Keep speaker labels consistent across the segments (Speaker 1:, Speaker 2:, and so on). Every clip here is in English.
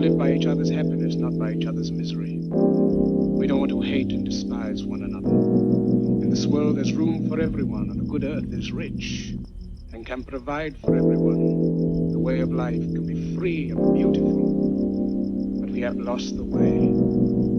Speaker 1: live by each other's happiness, not by each other's misery. We don't want to hate and despise one another. In this world there's room for everyone, and the good earth is rich and can provide for everyone. The way of life can be free and beautiful, but we have lost the way.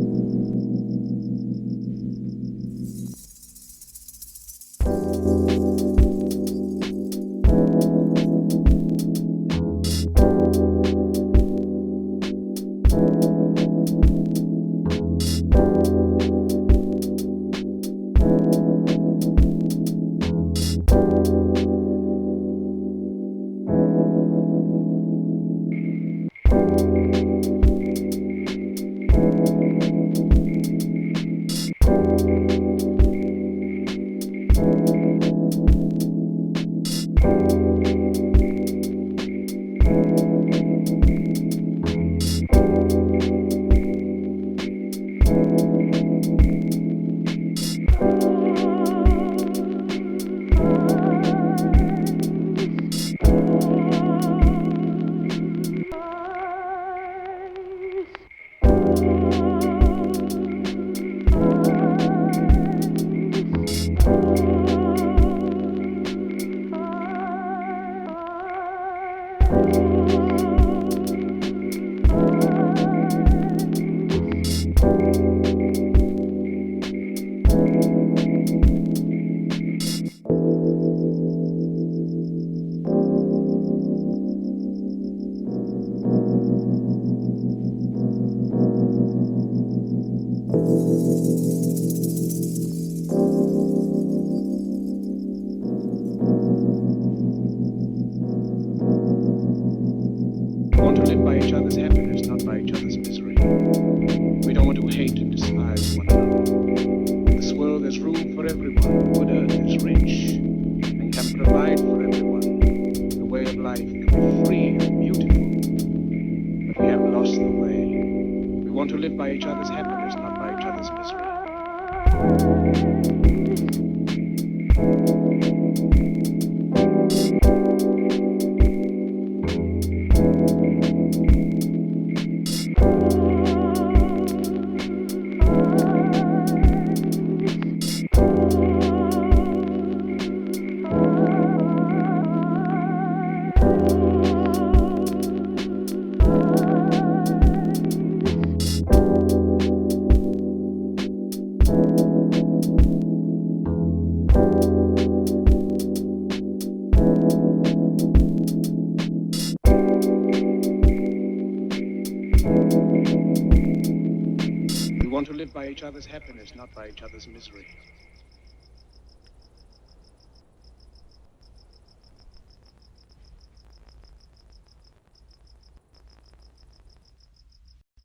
Speaker 1: Each other's happiness, not by each other's misery.